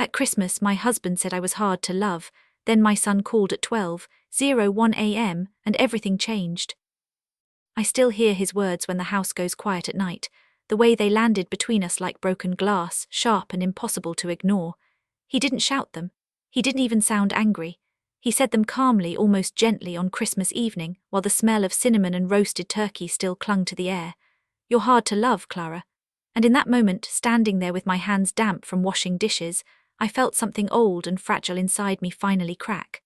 At Christmas, my husband said I was hard to love, then my son called at 12:01 a.m. and everything changed. I still hear his words when the house goes quiet at night, the way they landed between us like broken glass, sharp and impossible to ignore. He didn't shout them. He didn't even sound angry. He said them calmly, almost gently on Christmas evening, while the smell of cinnamon and roasted turkey still clung to the air. "You're hard to love, Clara." And in that moment, standing there with my hands damp from washing dishes, I felt something old and fragile inside me finally crack.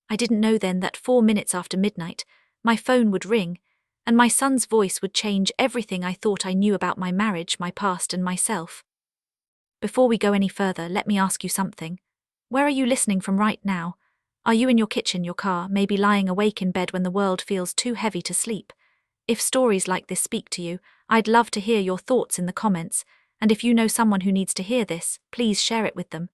I didn't know then that 4 minutes after midnight, my phone would ring, and my son's voice would change everything I thought I knew about my marriage, my past, and myself. Before we go any further, let me ask you something. Where are you listening from right now? Are you in your kitchen, your car, maybe lying awake in bed when the world feels too heavy to sleep? If stories like this speak to you, I'd love to hear your thoughts in the comments, and if you know someone who needs to hear this, please share it with them.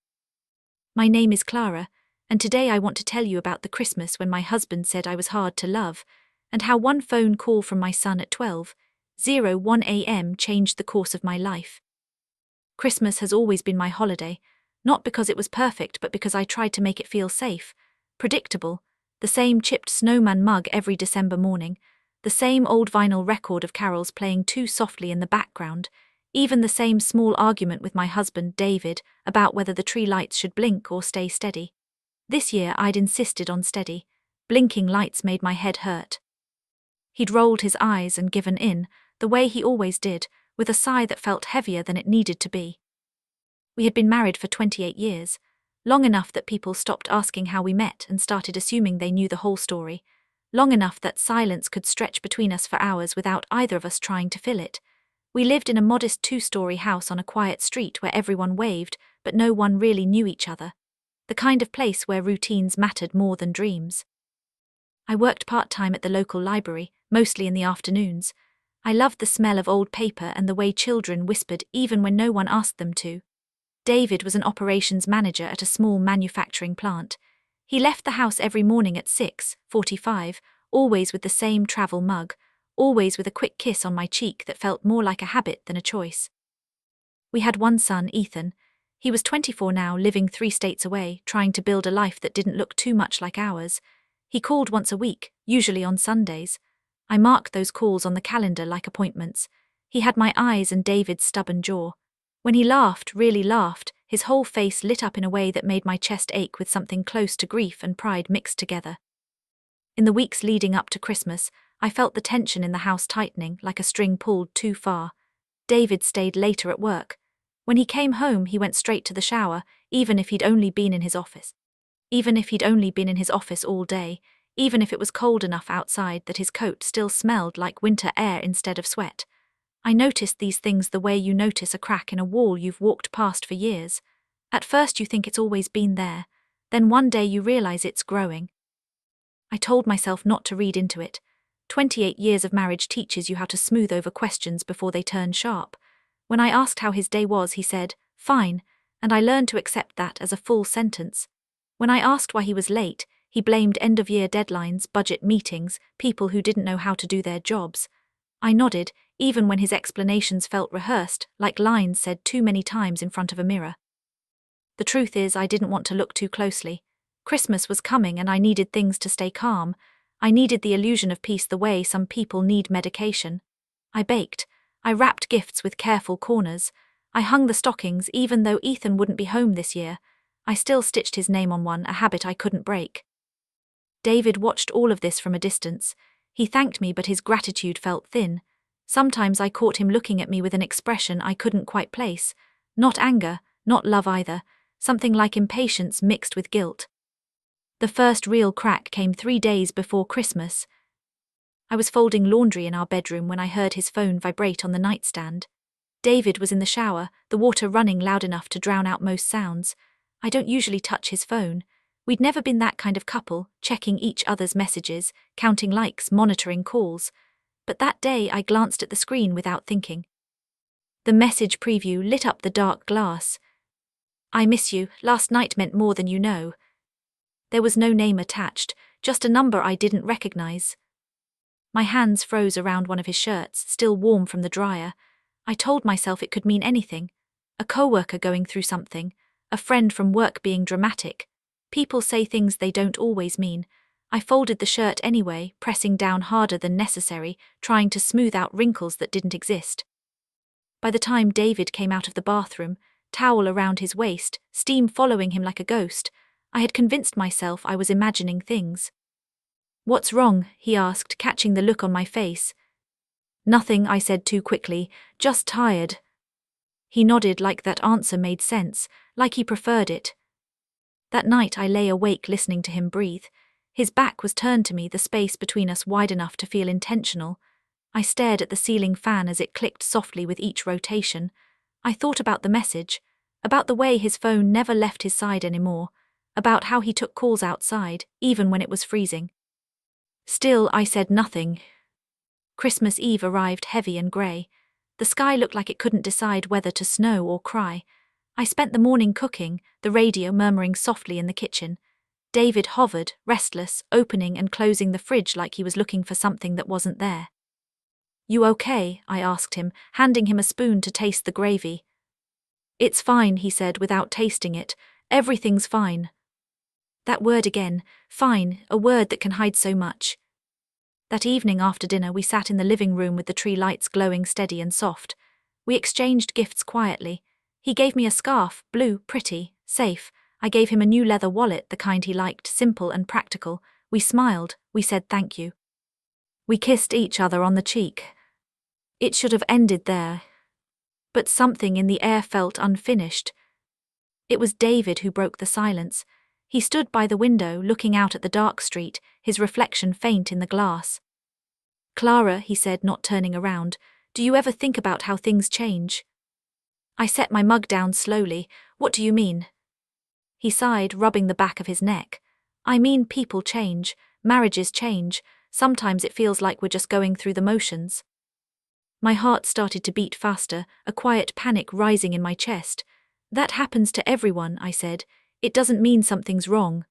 My name is Clara, and today I want to tell you about the Christmas when my husband said I was hard to love, and how one phone call from my son at 12:01 a.m. changed the course of my life. Christmas has always been my holiday, not because it was perfect but because I tried to make it feel safe, predictable, the same chipped snowman mug every December morning, the same old vinyl record of carols playing too softly in the background, even the same small argument with my husband, David, about whether the tree lights should blink or stay steady. This year I'd insisted on steady. Blinking lights made my head hurt. He'd rolled his eyes and given in, the way he always did, with a sigh that felt heavier than it needed to be. We had been married for 28 years, long enough that people stopped asking how we met and started assuming they knew the whole story, long enough that silence could stretch between us for hours without either of us trying to fill it. We lived in a modest 2-story house on a quiet street where everyone waved, but no one really knew each other. The kind of place where routines mattered more than dreams. I worked part-time at the local library, mostly in the afternoons. I loved the smell of old paper and the way children whispered even when no one asked them to. David was an operations manager at a small manufacturing plant. He left the house every morning at 6:45, always with the same travel mug, always with a quick kiss on my cheek that felt more like a habit than a choice. We had one son, Ethan. He was 24 now, living 3 states away, trying to build a life that didn't look too much like ours. He called once a week, usually on Sundays. I marked those calls on the calendar like appointments. He had my eyes and David's stubborn jaw. When he laughed, really laughed, his whole face lit up in a way that made my chest ache with something close to grief and pride mixed together. In the weeks leading up to Christmas, I felt the tension in the house tightening like a string pulled too far. David stayed later at work. When he came home, he went straight to the shower, even if he'd only been in his office. Even if he'd only been in his office all day, even if it was cold enough outside that his coat still smelled like winter air instead of sweat. I noticed these things the way you notice a crack in a wall you've walked past for years. At first you think it's always been there, then one day you realize it's growing. I told myself not to read into it. 28 years of marriage teaches you how to smooth over questions before they turn sharp. When I asked how his day was, he said, "Fine," and I learned to accept that as a full sentence. When I asked why he was late, he blamed end-of-year deadlines, budget meetings, people who didn't know how to do their jobs. I nodded, even when his explanations felt rehearsed, like lines said too many times in front of a mirror. The truth is, I didn't want to look too closely. Christmas was coming and I needed things to stay calm. I needed the illusion of peace the way some people need medication. I baked. I wrapped gifts with careful corners. I hung the stockings even though Ethan wouldn't be home this year. I still stitched his name on one, a habit I couldn't break. David watched all of this from a distance. He thanked me, but his gratitude felt thin. Sometimes I caught him looking at me with an expression I couldn't quite place. Not anger, not love either, something like impatience mixed with guilt. The first real crack came 3 days before Christmas. I was folding laundry in our bedroom when I heard his phone vibrate on the nightstand. David was in the shower, the water running loud enough to drown out most sounds. I don't usually touch his phone. We'd never been that kind of couple, checking each other's messages, counting likes, monitoring calls. But that day I glanced at the screen without thinking. The message preview lit up the dark glass. "I miss you, last night meant more than you know." There was no name attached, just a number I didn't recognize. My hands froze around one of his shirts, still warm from the dryer. I told myself it could mean anything. A coworker going through something, a friend from work being dramatic. People say things they don't always mean. I folded the shirt anyway, pressing down harder than necessary, trying to smooth out wrinkles that didn't exist. By the time David came out of the bathroom, towel around his waist, steam following him like a ghost, I had convinced myself I was imagining things. "What's wrong?" he asked, catching the look on my face. "Nothing," I said too quickly, "just tired." He nodded like that answer made sense, like he preferred it. That night I lay awake listening to him breathe. His back was turned to me, the space between us wide enough to feel intentional. I stared at the ceiling fan as it clicked softly with each rotation. I thought about the message, about the way his phone never left his side anymore, about how he took calls outside, even when it was freezing. Still, I said nothing. Christmas Eve arrived heavy and grey. The sky looked like it couldn't decide whether to snow or cry. I spent the morning cooking, the radio murmuring softly in the kitchen. David hovered, restless, opening and closing the fridge like he was looking for something that wasn't there. "You okay?" I asked him, handing him a spoon to taste the gravy. "It's fine," he said without tasting it. "Everything's fine." That word again, fine, a word that can hide so much. That evening after dinner we sat in the living room with the tree lights glowing steady and soft. We exchanged gifts quietly. He gave me a scarf, blue, pretty, safe. I gave him a new leather wallet, the kind he liked, simple and practical. We smiled, we said thank you. We kissed each other on the cheek. It should have ended there. But something in the air felt unfinished. It was David who broke the silence. He stood by the window, looking out at the dark street, his reflection faint in the glass. "Clara," he said, not turning around, "do you ever think about how things change?" I set my mug down slowly. "What do you mean?" He sighed, rubbing the back of his neck. "I mean people change, marriages change. Sometimes it feels like we're just going through the motions." My heart started to beat faster, a quiet panic rising in my chest. "That happens to everyone," I said. "It doesn't mean something's wrong."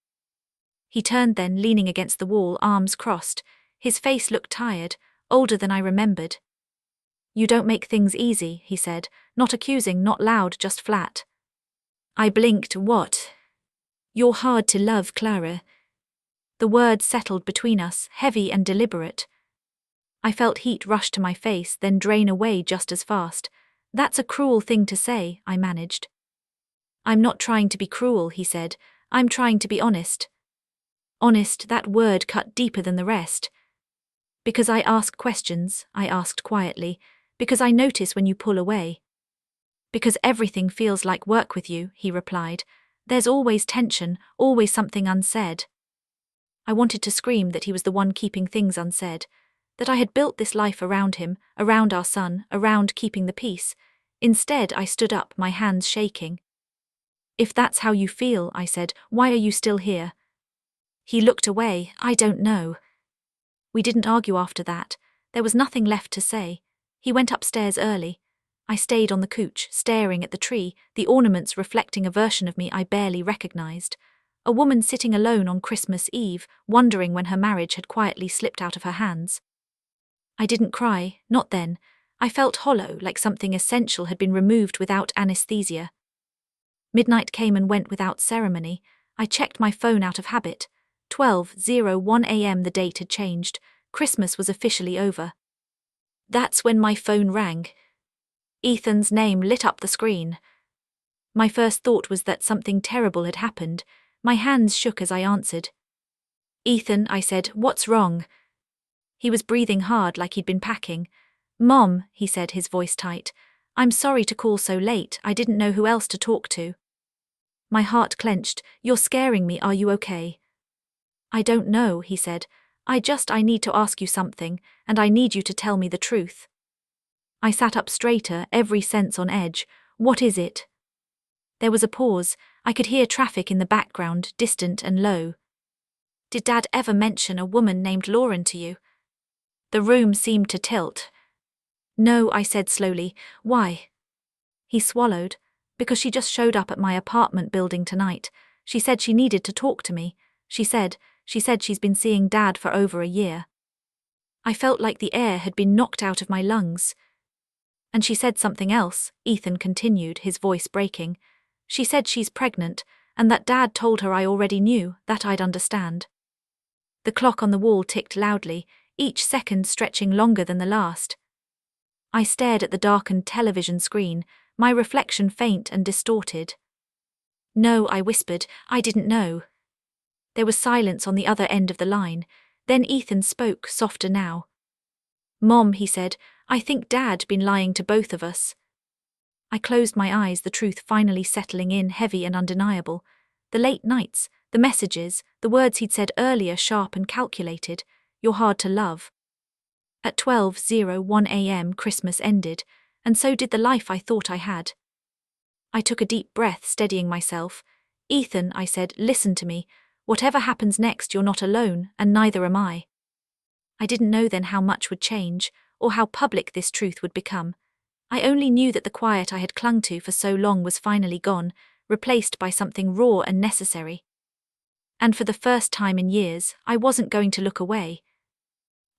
He turned then, leaning against the wall, arms crossed. His face looked tired, older than I remembered. "You don't make things easy," he said, not accusing, not loud, just flat. I blinked. "What?" "You're hard to love, Clara." The words settled between us, heavy and deliberate. I felt heat rush to my face, then drain away just as fast. "That's a cruel thing to say," I managed. "I'm not trying to be cruel," he said. "I'm trying to be honest." Honest, that word cut deeper than the rest. "Because I ask questions," I asked quietly. "Because I notice when you pull away." "Because everything feels like work with you," he replied. "There's always tension, always something unsaid." I wanted to scream that he was the one keeping things unsaid, that I had built this life around him, around our son, around keeping the peace. Instead, I stood up, my hands shaking. "If that's how you feel," I said, "why are you still here?" He looked away. "I don't know." We didn't argue after that. There was nothing left to say. He went upstairs early. I stayed on the couch, staring at the tree, the ornaments reflecting a version of me I barely recognized. A woman sitting alone on Christmas Eve, wondering when her marriage had quietly slipped out of her hands. I didn't cry, not then. I felt hollow, like something essential had been removed without anesthesia. Midnight came and went without ceremony. I checked my phone out of habit. 12:01 a.m. The date had changed. Christmas was officially over. That's when my phone rang. Ethan's name lit up the screen. My first thought was that something terrible had happened. My hands shook as I answered. "Ethan," I said, "what's wrong?" He was breathing hard like he'd been packing. "Mom," he said, his voice tight. "I'm sorry to call so late. I didn't know who else to talk to." My heart clenched. "You're scaring me. Are you okay?" "I don't know," he said. I need to ask you something, and I need you to tell me the truth." I sat up straighter, every sense on edge. "What is it?" There was a pause. I could hear traffic in the background, distant and low. "Did Dad ever mention a woman named Lauren to you?" The room seemed to tilt. "No," I said slowly. "Why?" He swallowed. "Because she just showed up at my apartment building tonight. She said she needed to talk to me. She said she's been seeing Dad for over a year." I felt like the air had been knocked out of my lungs. "And she said something else," Ethan continued, his voice breaking. She said she's pregnant, and that Dad told her I already knew, that I'd understand. The clock on the wall ticked loudly, each second stretching longer than the last. I stared at the darkened television screen, my reflection faint and distorted. No, I whispered, I didn't know. There was silence on the other end of the line. Then Ethan spoke, softer now. Mom, he said, I think Dad'd been lying to both of us. I closed my eyes, the truth finally settling in, heavy and undeniable. The late nights, the messages, the words he'd said earlier, sharp and calculated. You're hard to love. At 12:01 a.m. Christmas ended, and so did the life I thought I had. I took a deep breath, steadying myself. Ethan, I said, listen to me. Whatever happens next, you're not alone, and neither am I. I didn't know then how much would change, or how public this truth would become. I only knew that the quiet I had clung to for so long was finally gone, replaced by something raw and necessary. And for the first time in years, I wasn't going to look away.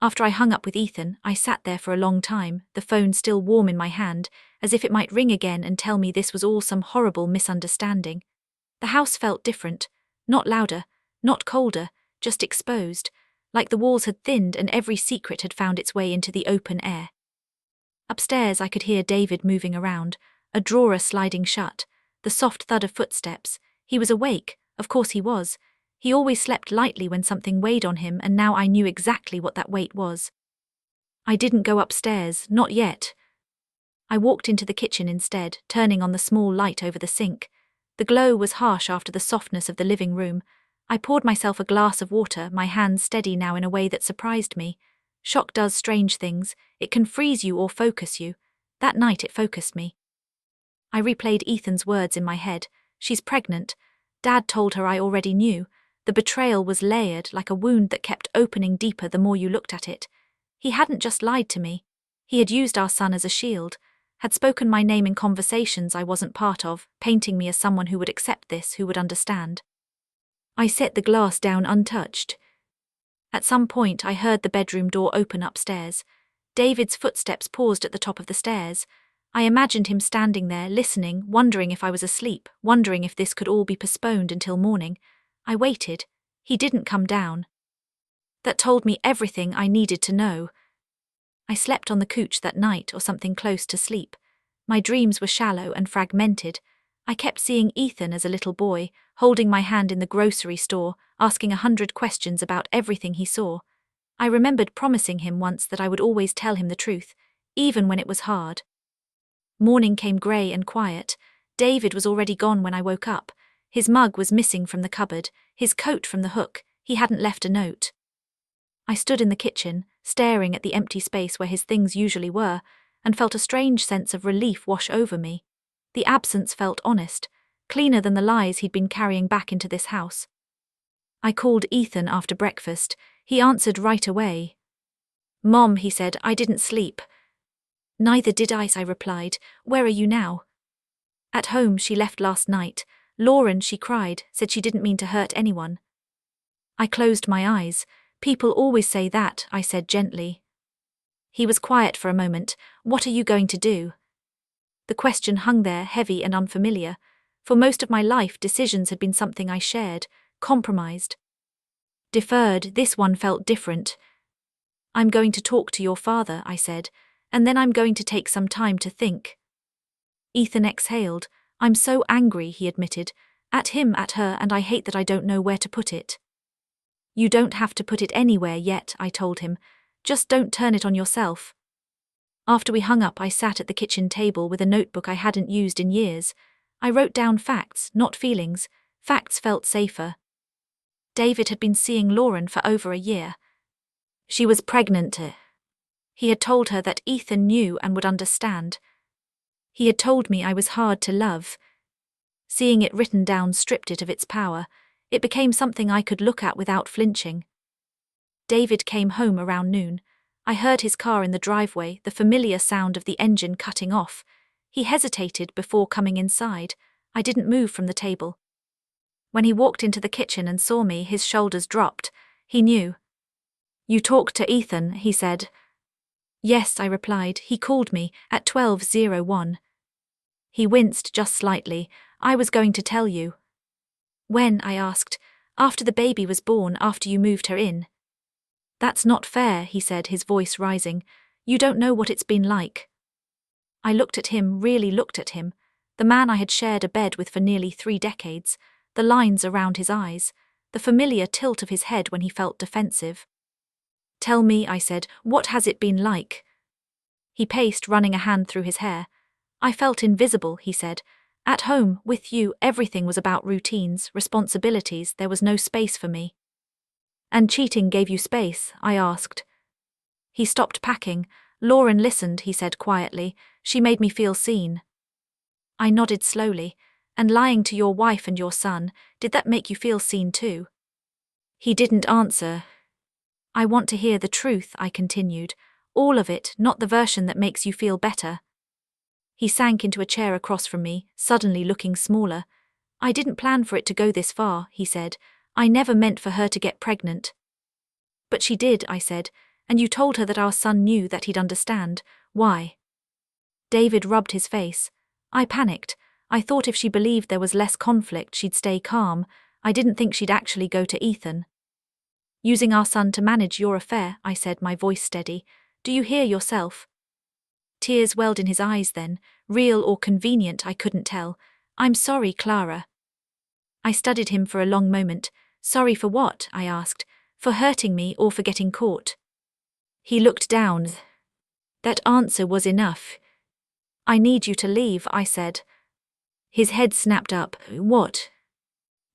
After I hung up with Ethan, I sat there for a long time, the phone still warm in my hand, as if it might ring again and tell me this was all some horrible misunderstanding. The house felt different, not louder, not colder, just exposed, like the walls had thinned and every secret had found its way into the open air. Upstairs I could hear David moving around, a drawer sliding shut, the soft thud of footsteps. He was awake, of course he was. He always slept lightly when something weighed on him, and now I knew exactly what that weight was. I didn't go upstairs, not yet. I walked into the kitchen instead, turning on the small light over the sink. The glow was harsh after the softness of the living room. I poured myself a glass of water, my hands steady now in a way that surprised me. Shock does strange things. It can freeze you or focus you. That night it focused me. I replayed Ethan's words in my head. She's pregnant. Dad told her I already knew. The betrayal was layered, like a wound that kept opening deeper the more you looked at it. He hadn't just lied to me. He had used our son as a shield, had spoken my name in conversations I wasn't part of, painting me as someone who would accept this, who would understand. I set the glass down untouched. At some point I heard the bedroom door open upstairs. David's footsteps paused at the top of the stairs. I imagined him standing there, listening, wondering if I was asleep, wondering if this could all be postponed until morning. I waited. He didn't come down. That told me everything I needed to know. I slept on the couch that night, or something close to sleep. My dreams were shallow and fragmented. I kept seeing Ethan as a little boy, holding my hand in the grocery store, asking 100 questions about everything he saw. I remembered promising him once that I would always tell him the truth, even when it was hard. Morning came grey and quiet. David was already gone when I woke up. His mug was missing from the cupboard, his coat from the hook. He hadn't left a note. I stood in the kitchen, staring at the empty space where his things usually were, and felt a strange sense of relief wash over me. The absence felt honest, cleaner than the lies he'd been carrying back into this house. I called Ethan after breakfast. He answered right away. Mom, he said, I didn't sleep. Neither did I replied. Where are you now? At home. She left last night. Lauren, she cried, said she didn't mean to hurt anyone. I closed my eyes. People always say that, I said gently. He was quiet for a moment. What are you going to do? The question hung there, heavy and unfamiliar. For most of my life, decisions had been something I shared, compromised, deferred. This one felt different. I'm going to talk to your father, I said, and then I'm going to take some time to think. Ethan exhaled. I'm so angry, he admitted. At him, at her, and I hate that I don't know where to put it. You don't have to put it anywhere yet, I told him. Just don't turn it on yourself. After we hung up, I sat at the kitchen table with a notebook I hadn't used in years. I wrote down facts, not feelings. Facts felt safer. David had been seeing Lauren for over a year. She was pregnant. He had told her that Ethan knew and would understand. He had told me I was hard to love. Seeing it written down stripped it of its power. It became something I could look at without flinching. David came home around noon. I heard his car in the driveway, the familiar sound of the engine cutting off. He hesitated before coming inside. I didn't move from the table. When he walked into the kitchen and saw me, his shoulders dropped. He knew. You talked to Ethan, he said. Yes, I replied. He called me at 12:01. He winced just slightly. I was going to tell you. When? I asked. After the baby was born, after you moved her in. That's not fair, he said, his voice rising. You don't know what it's been like. I looked at him, really looked at him. The man I had shared a bed with for nearly 3 decades, the lines around his eyes, the familiar tilt of his head when he felt defensive. Tell me, I said, what has it been like? He paced, running a hand through his hair. I felt invisible, he said. At home, with you, everything was about routines, responsibilities, there was no space for me. And cheating gave you space? I asked. He stopped packing. Lauren listened, he said quietly. She made me feel seen. I nodded slowly. And lying to your wife and your son, did that make you feel seen too? He didn't answer. I want to hear the truth, I continued. All of it, not the version that makes you feel better. He sank into a chair across from me, suddenly looking smaller. I didn't plan for it to go this far, he said. I never meant for her to get pregnant. But she did, I said, and you told her that our son knew, that he'd understand. Why? David rubbed his face. I panicked. I thought if she believed there was less conflict, she'd stay calm. I didn't think she'd actually go to Ethan. Using our son to manage your affair, I said, my voice steady. Do you hear yourself? Tears welled in his eyes then, real or convenient, I couldn't tell. I'm sorry, Clara. I studied him for a long moment. Sorry for what? I asked. For hurting me or for getting caught? He looked down. That answer was enough. I need you to leave, I said. His head snapped up. What?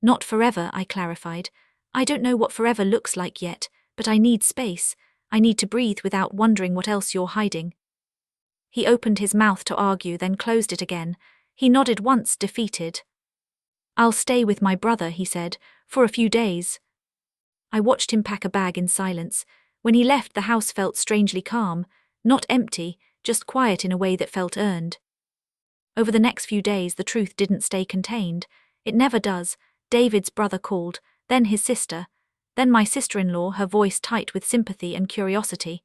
Not forever, I clarified. I don't know what forever looks like yet, but I need space. I need to breathe without wondering what else you're hiding. He opened his mouth to argue, then closed it again. He nodded once, defeated. I'll stay with my brother, he said, for a few days. I watched him pack a bag in silence. When he left, the house felt strangely calm, not empty, just quiet in a way that felt earned. Over the next few days, the truth didn't stay contained. It never does. David's brother called, then his sister, then my sister-in-law, her voice tight with sympathy and curiosity.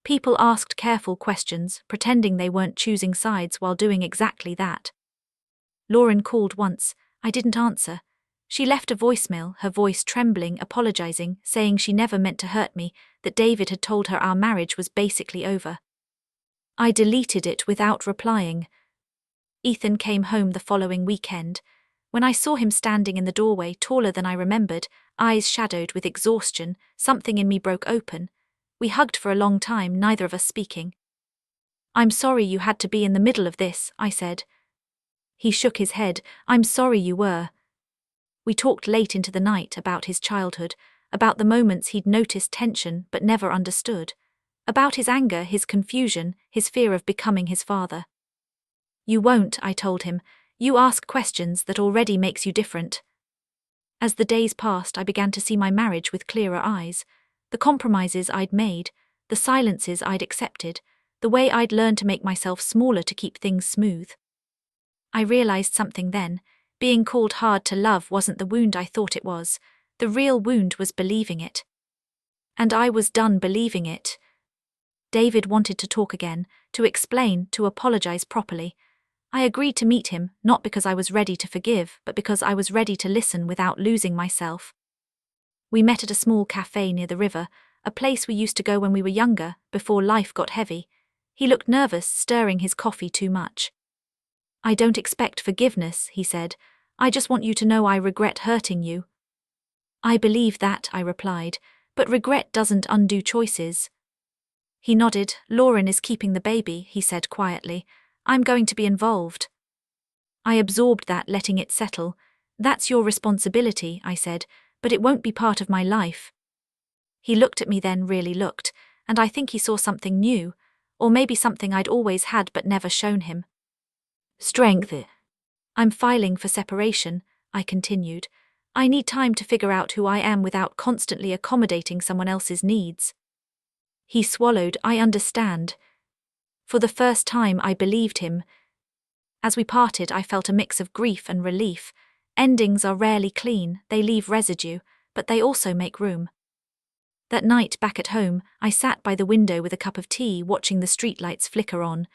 People asked careful questions, pretending they weren't choosing sides while doing exactly that. Lauren called once. I didn't answer. She left a voicemail, her voice trembling, apologizing, saying she never meant to hurt me, that David had told her our marriage was basically over. I deleted it without replying. Ethan came home the following weekend. When I saw him standing in the doorway, taller than I remembered, eyes shadowed with exhaustion, something in me broke open. We hugged for a long time, neither of us speaking. I'm sorry you had to be in the middle of this, I said. He shook his head. I'm sorry you were. We talked late into the night about his childhood, about the moments he'd noticed tension but never understood, about his anger, his confusion, his fear of becoming his father. You won't, I told him. You ask questions that already makes you different. As the days passed, I began to see my marriage with clearer eyes. The compromises I'd made, the silences I'd accepted, the way I'd learned to make myself smaller to keep things smooth. I realized something then. Being called hard to love wasn't the wound I thought it was. The real wound was believing it. And I was done believing it. David wanted to talk again, to explain, to apologize properly. I agreed to meet him, not because I was ready to forgive, but because I was ready to listen without losing myself. We met at a small cafe near the river, a place we used to go when we were younger, before life got heavy. He looked nervous, stirring his coffee too much. I don't expect forgiveness, he said. I just want you to know I regret hurting you. I believe that, I replied, but regret doesn't undo choices. He nodded. Lauren is keeping the baby, he said quietly. I'm going to be involved. I absorbed that, letting it settle. That's your responsibility, I said, but it won't be part of my life. He looked at me then, really looked, and I think he saw something new, or maybe something I'd always had but never shown him. Strength. I'm filing for separation, I continued. I need time to figure out who I am without constantly accommodating someone else's needs. He swallowed. I understand. For the first time, I believed him. As we parted, I felt a mix of grief and relief. Endings are rarely clean, they leave residue, but they also make room. That night, back at home, I sat by the window with a cup of tea, watching the streetlights flicker on.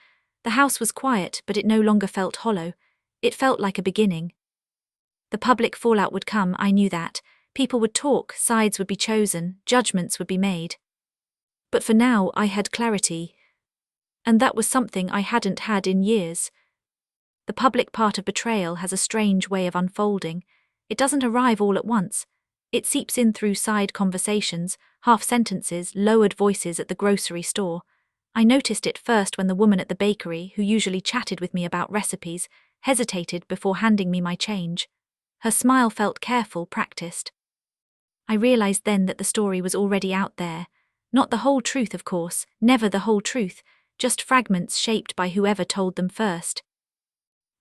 The house was quiet, but it no longer felt hollow. It felt like a beginning. The public fallout would come, I knew that. People would talk, sides would be chosen, judgments would be made. But for now, I had clarity. And that was something I hadn't had in years. The public part of betrayal has a strange way of unfolding. It doesn't arrive all at once. It seeps in through side conversations, half sentences, lowered voices at the grocery store. I noticed it first when the woman at the bakery, who usually chatted with me about recipes, hesitated before handing me my change. Her smile felt careful, practiced. I realized then that the story was already out there. Not the whole truth, of course, never the whole truth, just fragments shaped by whoever told them first.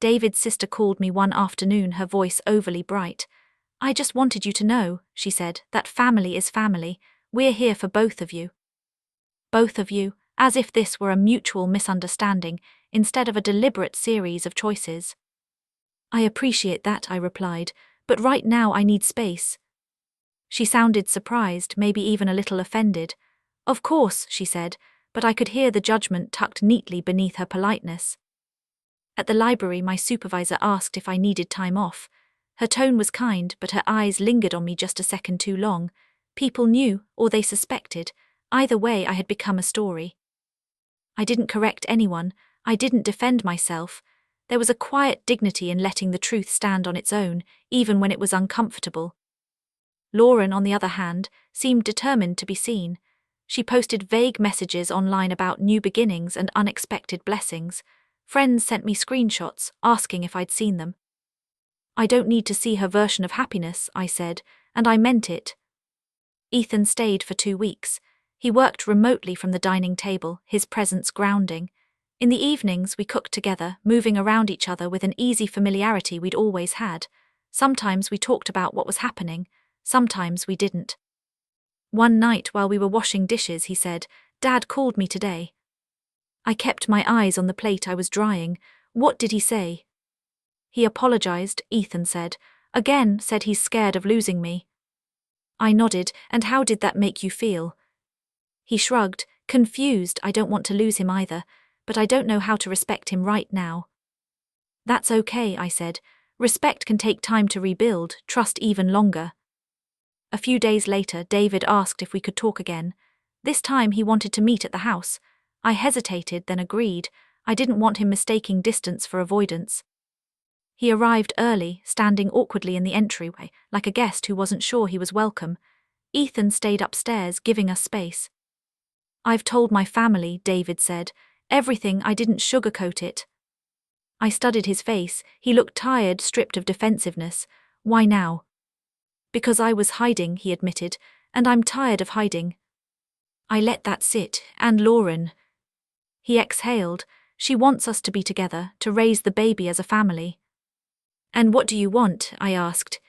David's sister called me one afternoon, her voice overly bright. "I just wanted you to know," she said, "that family is family. We're here for both of you." Both of you, as if this were a mutual misunderstanding, instead of a deliberate series of choices. "I appreciate that," I replied, "but right now I need space." She sounded surprised, maybe even a little offended. "Of course," she said, but I could hear the judgment tucked neatly beneath her politeness. At the library, my supervisor asked if I needed time off. Her tone was kind, but her eyes lingered on me just a second too long. People knew, or they suspected. Either way, I had become a story. I didn't correct anyone. I didn't defend myself. There was a quiet dignity in letting the truth stand on its own, even when it was uncomfortable. Lauren, on the other hand, seemed determined to be seen. She posted vague messages online about new beginnings and unexpected blessings. Friends sent me screenshots, asking if I'd seen them. "I don't need to see her version of happiness," I said, and I meant it. Ethan stayed for 2 weeks. He worked remotely from the dining table, his presence grounding. In the evenings, we cooked together, moving around each other with an easy familiarity we'd always had. Sometimes we talked about what was happening, sometimes we didn't. One night while we were washing dishes, he said, "Dad called me today." I kept my eyes on the plate I was drying. "What did he say?" "He apologized," Ethan said. "Again, said he's scared of losing me." I nodded. "And how did that make you feel?" He shrugged, confused. "I don't want to lose him either, but I don't know how to respect him right now." "That's okay," I said. "Respect can take time to rebuild, trust even longer." A few days later, David asked if we could talk again. This time he wanted to meet at the house. I hesitated, then agreed. I didn't want him mistaking distance for avoidance. He arrived early, standing awkwardly in the entryway, like a guest who wasn't sure he was welcome. Ethan stayed upstairs, giving us space. "I've told my family," David said. "Everything, I didn't sugarcoat it." I studied his face. He looked tired, stripped of defensiveness. "Why now?" "Because I was hiding," he admitted, "and I'm tired of hiding." I let that sit, and Lauren. He exhaled. "She wants us to be together, to raise the baby as a family." "And what do you want?" I asked.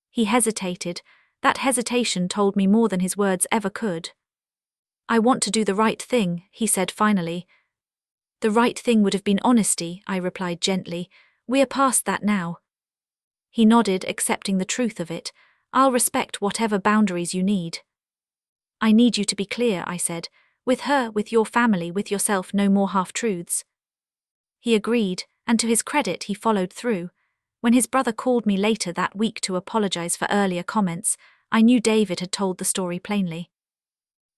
He hesitated. That hesitation told me more than his words ever could. "I want to do the right thing," he said finally. "The right thing would have been honesty," I replied gently. "We're past that now." He nodded, accepting the truth of it. "I'll respect whatever boundaries you need." "I need you to be clear," I said. "With her, with your family, with yourself, no more half-truths." He agreed, and to his credit, he followed through. When his brother called me later that week to apologize for earlier comments, I knew David had told the story plainly.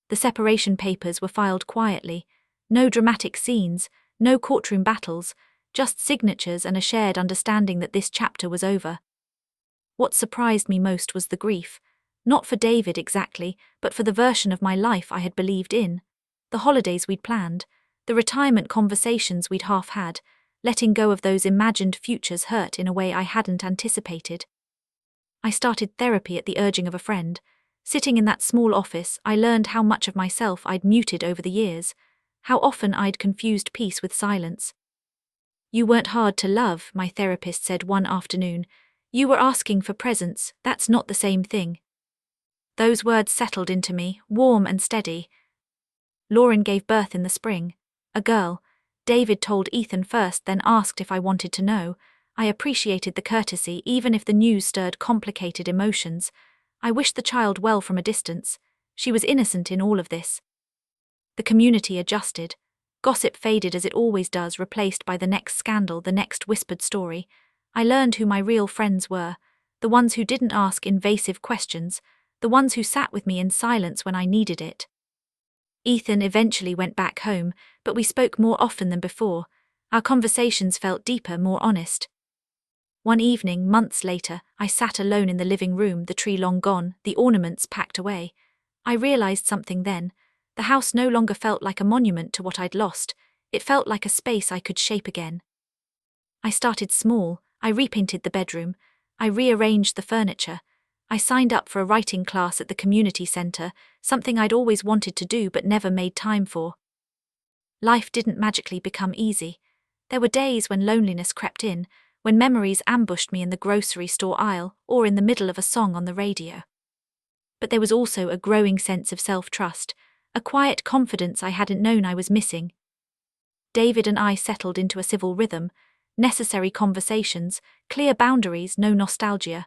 The separation papers were filed quietly. No dramatic scenes, no courtroom battles, just signatures and a shared understanding that this chapter was over. What surprised me most was the grief. Not for David exactly, but for the version of my life I had believed in. The holidays we'd planned, the retirement conversations we'd half had, letting go of those imagined futures hurt in a way I hadn't anticipated. I started therapy at the urging of a friend. Sitting in that small office, I learned how much of myself I'd muted over the years, how often I'd confused peace with silence. "You weren't hard to love," my therapist said one afternoon. "You were asking for presence, that's not the same thing." Those words settled into me, warm and steady. Lauren gave birth in the spring. A girl. David told Ethan first, then asked if I wanted to know. I appreciated the courtesy, even if the news stirred complicated emotions. I wished the child well from a distance. She was innocent in all of this. The community adjusted. Gossip faded as it always does, replaced by the next scandal, the next whispered story. I learned who my real friends were, the ones who didn't ask invasive questions, the ones who sat with me in silence when I needed it. Ethan eventually went back home, but we spoke more often than before. Our conversations felt deeper, more honest. One evening, months later, I sat alone in the living room, the tree long gone, the ornaments packed away. I realized something then. The house no longer felt like a monument to what I'd lost. It felt like a space I could shape again. I started small. I repainted the bedroom. I rearranged the furniture. I signed up for a writing class at the community center, something I'd always wanted to do but never made time for. Life didn't magically become easy. There were days when loneliness crept in, when memories ambushed me in the grocery store aisle or in the middle of a song on the radio. But there was also a growing sense of self-trust, a quiet confidence I hadn't known I was missing. David and I settled into a civil rhythm, necessary conversations, clear boundaries, no nostalgia.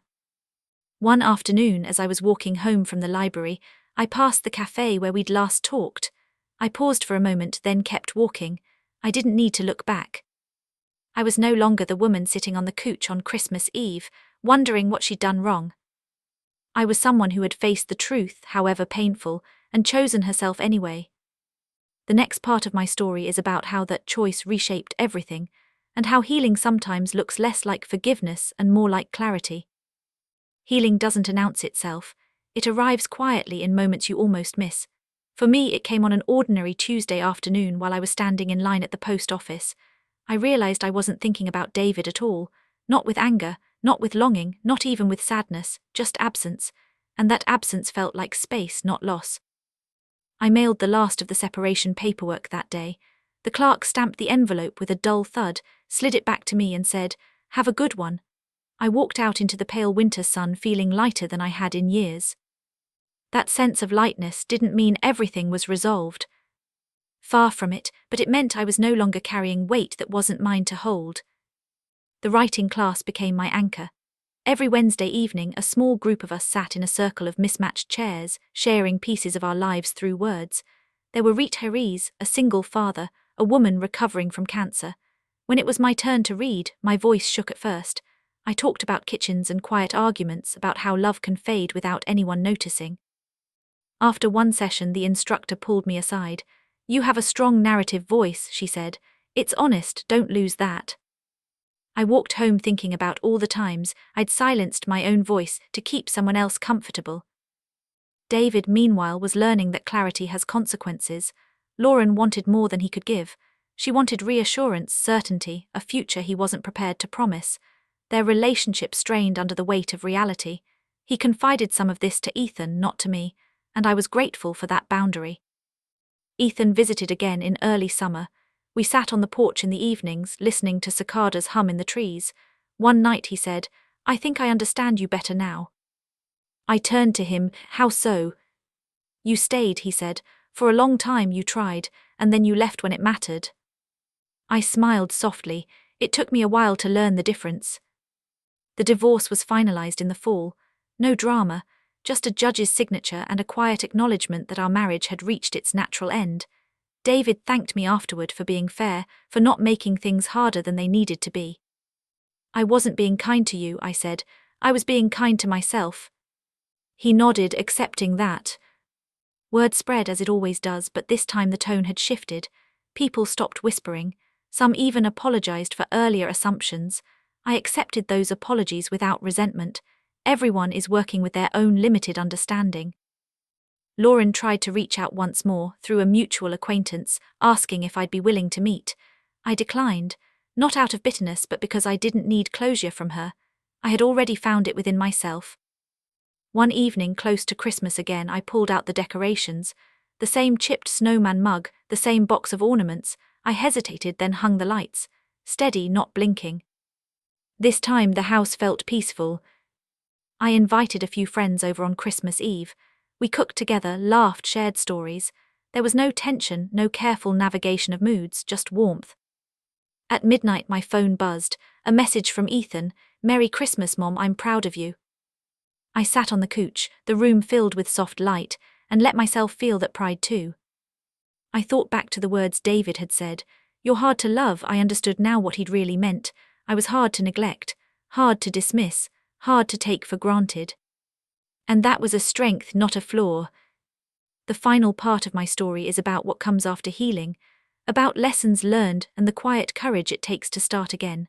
One afternoon, as I was walking home from the library, I passed the cafe where we'd last talked. I paused for a moment, then kept walking. I didn't need to look back. I was no longer the woman sitting on the couch on Christmas Eve, wondering what she'd done wrong. I was someone who had faced the truth, however painful, and chosen herself anyway. The next part of my story is about how that choice reshaped everything, and how healing sometimes looks less like forgiveness and more like clarity. Healing doesn't announce itself. It arrives quietly in moments you almost miss. For me, it came on an ordinary Tuesday afternoon while I was standing in line at the post office. I realized I wasn't thinking about David at all, not with anger, not with longing, not even with sadness, just absence, and that absence felt like space, not loss. I mailed the last of the separation paperwork that day. The clerk stamped the envelope with a dull thud, slid it back to me and said, "Have a good one." I walked out into the pale winter sun feeling lighter than I had in years. That sense of lightness didn't mean everything was resolved. Far from it, but it meant I was no longer carrying weight that wasn't mine to hold. The writing class became my anchor. Every Wednesday evening, a small group of us sat in a circle of mismatched chairs, sharing pieces of our lives through words. There were retirees, a single father, a woman recovering from cancer. When it was my turn to read, my voice shook at first. I talked about kitchens and quiet arguments, about how love can fade without anyone noticing. After one session, the instructor pulled me aside. "You have a strong narrative voice," she said. "It's honest, don't lose that." I walked home thinking about all the times I'd silenced my own voice to keep someone else comfortable. David, meanwhile, was learning that clarity has consequences. Lauren wanted more than he could give. She wanted reassurance, certainty, a future he wasn't prepared to promise. Their relationship strained under the weight of reality. He confided some of this to Ethan, not to me, and I was grateful for that boundary. Ethan visited again in early summer. We sat on the porch in the evenings, listening to cicadas hum in the trees. One night he said, "I think I understand you better now." I turned to him. "How so?" "You stayed," he said. "For a long time you tried, and then you left when it mattered." I smiled softly. It took me a while to learn the difference. The divorce was finalized in the fall. No drama, just a judge's signature and a quiet acknowledgement that our marriage had reached its natural end. David thanked me afterward for being fair, for not making things harder than they needed to be. "I wasn't being kind to you," I said. "I was being kind to myself." He nodded, accepting that. Word spread as it always does, but this time the tone had shifted. People stopped whispering. Some even apologized for earlier assumptions. I accepted those apologies without resentment. Everyone is working with their own limited understanding. Lauren tried to reach out once more, through a mutual acquaintance, asking if I'd be willing to meet. I declined, not out of bitterness but because I didn't need closure from her. I had already found it within myself. One evening, close to Christmas again, I pulled out the decorations. The same chipped snowman mug, the same box of ornaments. I hesitated, then hung the lights. Steady, not blinking. This time the house felt peaceful. I invited a few friends over on Christmas Eve. We cooked together, laughed, shared stories. There was no tension, no careful navigation of moods, just warmth. At midnight my phone buzzed, a message from Ethan. "Merry Christmas, Mom, I'm proud of you." I sat on the couch, the room filled with soft light, and let myself feel that pride too. I thought back to the words David had said. "You're hard to love." I understood now what he'd really meant. I was hard to neglect. hard to dismiss, hard to take for granted. And that was a strength, not a flaw. The final part of my story is about what comes after healing, about lessons learned and the quiet courage it takes to start again.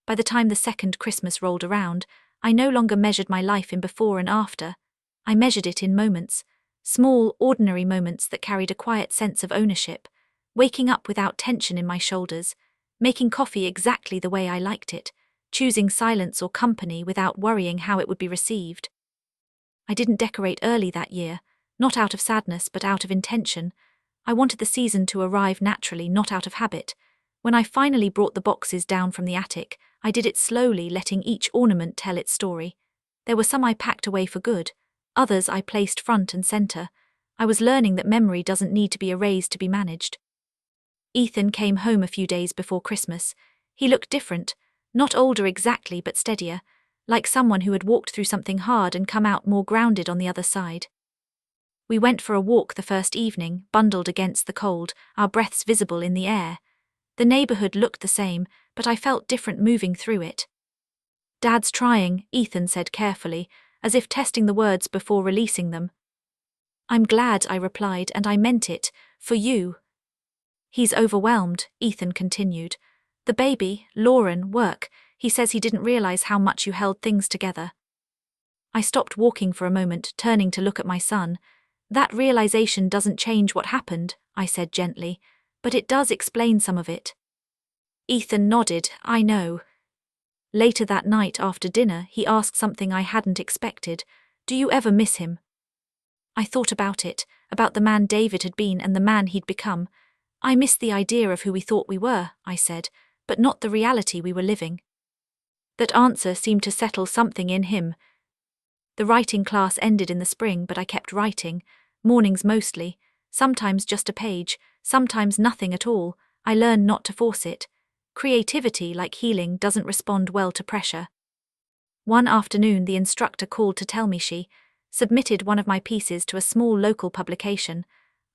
By the time the second Christmas rolled around, I no longer measured my life in before and after. I measured it in moments, small, ordinary moments that carried a quiet sense of ownership, waking up without tension in my shoulders, making coffee exactly the way I liked it, choosing silence or company without worrying how it would be received. I didn't decorate early that year, not out of sadness but out of intention. I wanted the season to arrive naturally, not out of habit. When I finally brought the boxes down from the attic, I did it slowly, letting each ornament tell its story. There were some I packed away for good, others I placed front and center. I was learning that memory doesn't need to be erased to be managed. Ethan came home a few days before Christmas. He looked different, not older exactly but steadier, like someone who had walked through something hard and come out more grounded on the other side. We went for a walk the first evening, bundled against the cold, our breaths visible in the air. The neighborhood looked the same, but I felt different moving through it. "Dad's trying," Ethan said carefully, as if testing the words before releasing them. "I'm glad," I replied, "and I meant it, for you." "He's overwhelmed," Ethan continued. "The baby, Lauren, work. He says he didn't realize how much you held things together." I stopped walking for a moment, turning to look at my son. "That realization doesn't change what happened," I said gently, "but it does explain some of it." Ethan nodded. "I know." Later that night after dinner, he asked something I hadn't expected. "Do you ever miss him?" I thought about it, about the man David had been and the man he'd become. "I miss the idea of who we thought we were," I said, "but not the reality we were living." That answer seemed to settle something in him. The writing class ended in the spring, but I kept writing, mornings mostly, sometimes just a page, sometimes nothing at all. I learned not to force it. Creativity, like healing, doesn't respond well to pressure. One afternoon, the instructor called to tell me she submitted one of my pieces to a small local publication.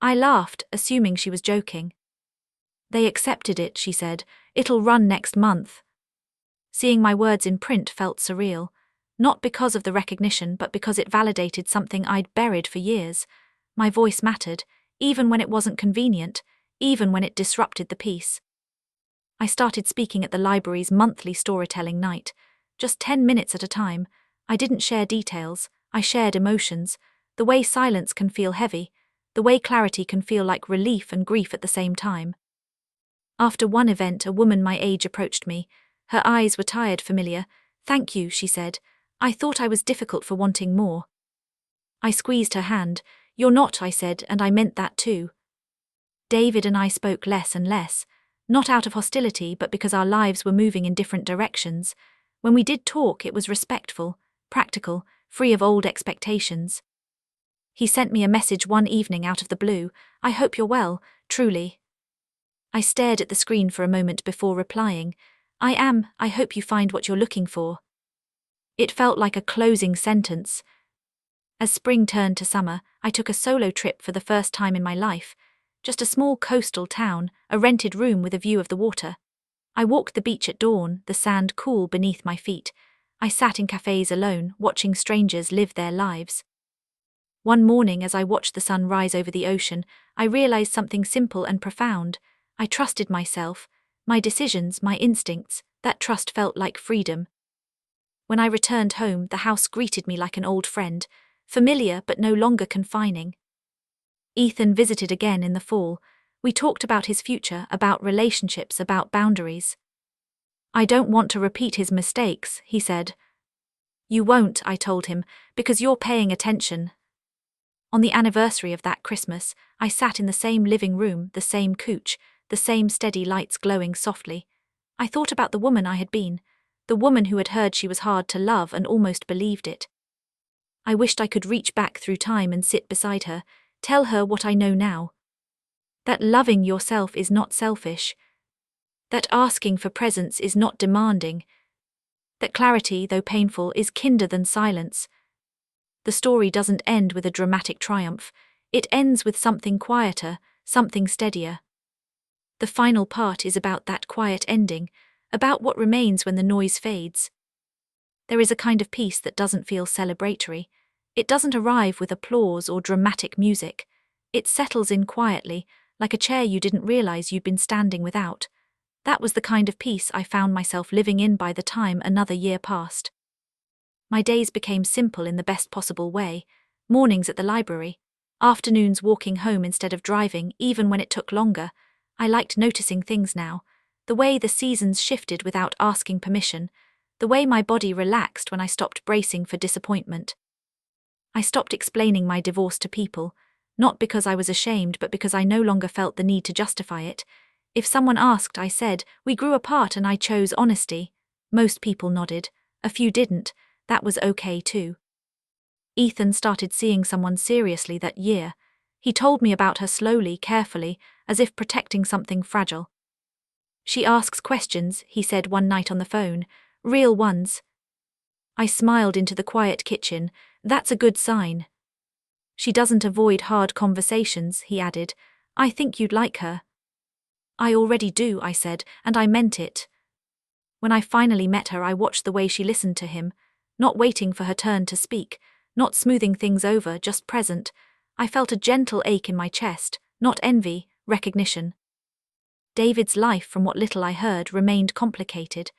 I laughed, assuming she was joking. "They accepted it," she said. "It'll run next month." Seeing my words in print felt surreal, not because of the recognition but because it validated something I'd buried for years. My voice mattered, even when it wasn't convenient, even when it disrupted the piece. I started speaking at the library's monthly storytelling night, just 10 minutes at a time. I didn't share details, I shared emotions, the way silence can feel heavy, the way clarity can feel like relief and grief at the same time. After one event, a woman my age approached me. Her eyes were tired, familiar. "Thank you," she said. "I thought I was difficult for wanting more." I squeezed her hand. "You're not," I said, and I meant that too. David and I spoke less and less, not out of hostility but because our lives were moving in different directions. When we did talk, it was respectful, practical, free of old expectations. He sent me a message one evening out of the blue. "I hope you're well, truly." I stared at the screen for a moment before replying. "I am. I hope you find what you're looking for." It felt like a closing sentence. As spring turned to summer, I took a solo trip for the first time in my life. Just a small coastal town, a rented room with a view of the water. I walked the beach at dawn, the sand cool beneath my feet. I sat in cafes alone, watching strangers live their lives. One morning, as I watched the sun rise over the ocean, I realized something simple and profound. I trusted myself, my decisions, my instincts. That trust felt like freedom. When I returned home, the house greeted me like an old friend, familiar but no longer confining. Ethan visited again in the fall. We talked about his future, about relationships, about boundaries. "I don't want to repeat his mistakes," he said. "You won't," I told him, "because you're paying attention." On the anniversary of that Christmas, I sat in the same living room, the same couch, the same steady lights glowing softly. I thought about the woman I had been, the woman who had heard she was hard to love and almost believed it. I wished I could reach back through time and sit beside her, tell her what I know now. That loving yourself is not selfish. That asking for presence is not demanding. That clarity, though painful, is kinder than silence. The story doesn't end with a dramatic triumph. It ends with something quieter, something steadier. The final part is about that quiet ending, about what remains when the noise fades. There is a kind of peace that doesn't feel celebratory. It doesn't arrive with applause or dramatic music. It settles in quietly, like a chair you didn't realize you'd been standing without. That was the kind of peace I found myself living in by the time another year passed. My days became simple in the best possible way. Mornings at the library, afternoons walking home instead of driving, even when it took longer. I liked noticing things now. The way the seasons shifted without asking permission. The way my body relaxed when I stopped bracing for disappointment. I stopped explaining my divorce to people, not because I was ashamed but because I no longer felt the need to justify it. If someone asked, I said, "We grew apart and I chose honesty." Most people nodded. A few didn't. That was okay too. Ethan started seeing someone seriously that year. He told me about her slowly, carefully, as if protecting something fragile. "She asks questions," he said one night on the phone. "Real ones." I smiled into the quiet kitchen. "That's a good sign." "She doesn't avoid hard conversations," he added. "I think you'd like her." "I already do," I said, and I meant it. When I finally met her, I watched the way she listened to him, not waiting for her turn to speak, not smoothing things over, just present. I felt a gentle ache in my chest, not envy, recognition. David's life, from what little I heard, remained complicated.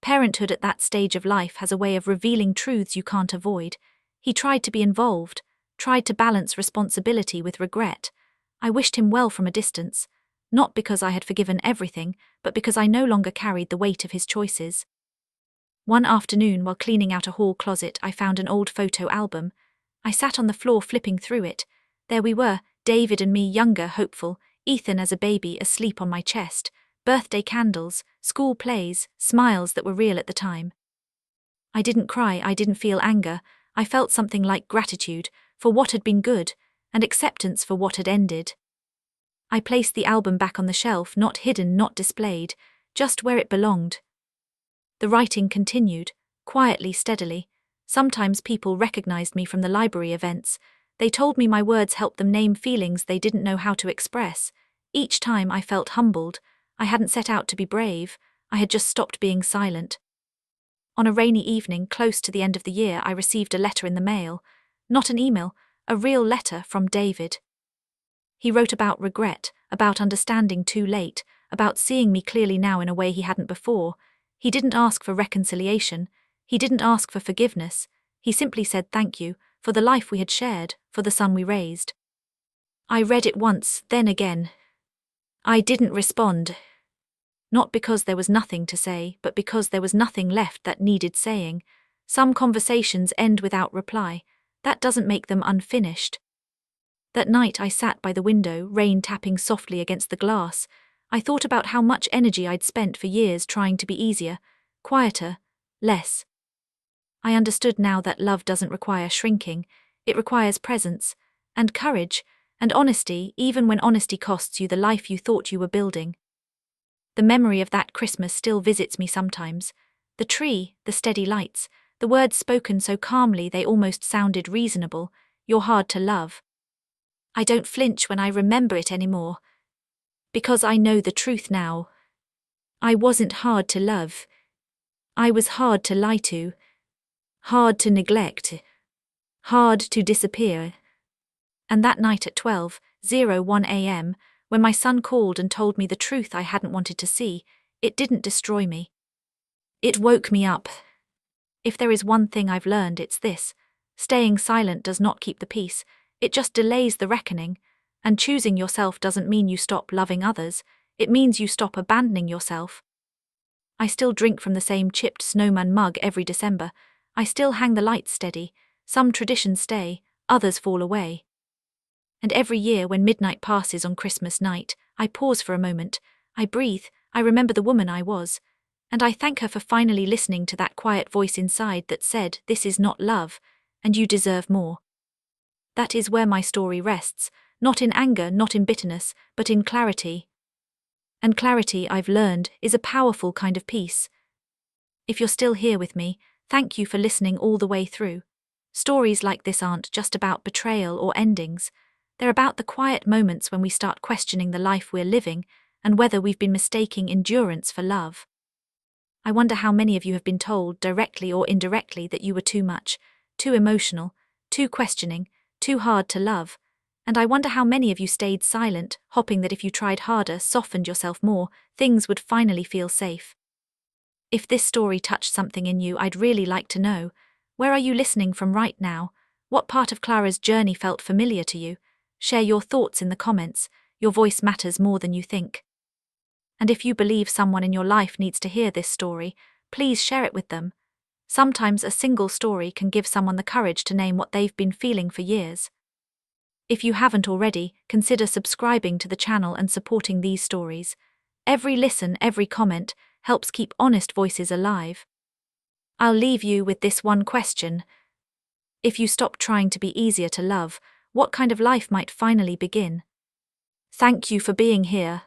Parenthood at that stage of life has a way of revealing truths you can't avoid. He tried to be involved, tried to balance responsibility with regret. I wished him well from a distance, not because I had forgiven everything, but because I no longer carried the weight of his choices. One afternoon, while cleaning out a hall closet, I found an old photo album. I sat on the floor flipping through it. There we were, David and me, younger, hopeful, Ethan as a baby asleep on my chest, birthday candles, school plays, smiles that were real at the time. I didn't cry, I didn't feel anger. I felt something like gratitude for what had been good, and acceptance for what had ended. I placed the album back on the shelf, not hidden, not displayed, just where it belonged. The writing continued, quietly, steadily. Sometimes people recognized me from the library events. They told me my words helped them name feelings they didn't know how to express. Each time I felt humbled. I hadn't set out to be brave. I had just stopped being silent. On a rainy evening, close to the end of the year, I received a letter in the mail. Not an email, a real letter from David. He wrote about regret, about understanding too late, about seeing me clearly now in a way he hadn't before. He didn't ask for reconciliation. He didn't ask for forgiveness. He simply said thank you, for the life we had shared, for the son we raised. I read it once, then again. I didn't respond. Not because there was nothing to say, but because there was nothing left that needed saying. Some conversations end without reply. That doesn't make them unfinished. That night I sat by the window, rain tapping softly against the glass. I thought about how much energy I'd spent for years trying to be easier, quieter, less. I understood now that love doesn't require shrinking. It requires presence, and courage, and honesty, even when honesty costs you the life you thought you were building. The memory of that Christmas still visits me sometimes. The tree, the steady lights, the words spoken so calmly they almost sounded reasonable. "You're hard to love." I don't flinch when I remember it anymore. Because I know the truth now. I wasn't hard to love. I was hard to lie to. Hard to neglect. Hard to disappear. And that night at 12:01 a.m., when my son called and told me the truth I hadn't wanted to see, it didn't destroy me. It woke me up. If there is one thing I've learned, it's this. Staying silent does not keep the peace. It just delays the reckoning. And choosing yourself doesn't mean you stop loving others. It means you stop abandoning yourself. I still drink from the same chipped snowman mug every December. I still hang the lights steady. Some traditions stay, others fall away. And every year when midnight passes on Christmas night, I pause for a moment. I breathe. I remember the woman I was. And I thank her for finally listening to that quiet voice inside that said, "This is not love, and you deserve more." That is where my story rests, not in anger, not in bitterness, but in clarity. And clarity, I've learned, is a powerful kind of peace. If you're still here with me, thank you for listening all the way through. Stories like this aren't just about betrayal or endings. They're about the quiet moments when we start questioning the life we're living and whether we've been mistaking endurance for love. I wonder how many of you have been told, directly or indirectly, that you were too much, too emotional, too questioning, too hard to love. And I wonder how many of you stayed silent, hoping that if you tried harder, softened yourself more, things would finally feel safe. If this story touched something in you, I'd really like to know. Where are you listening from right now? What part of Clara's journey felt familiar to you? Share your thoughts in the comments. Your voice matters more than you think. And if you believe someone in your life needs to hear this story, please share it with them. Sometimes a single story can give someone the courage to name what they've been feeling for years. If you haven't already, consider subscribing to the channel and supporting these stories. Every listen, every comment, helps keep honest voices alive. I'll leave you with this one question. If you stop trying to be easier to love, what kind of life might finally begin? Thank you for being here.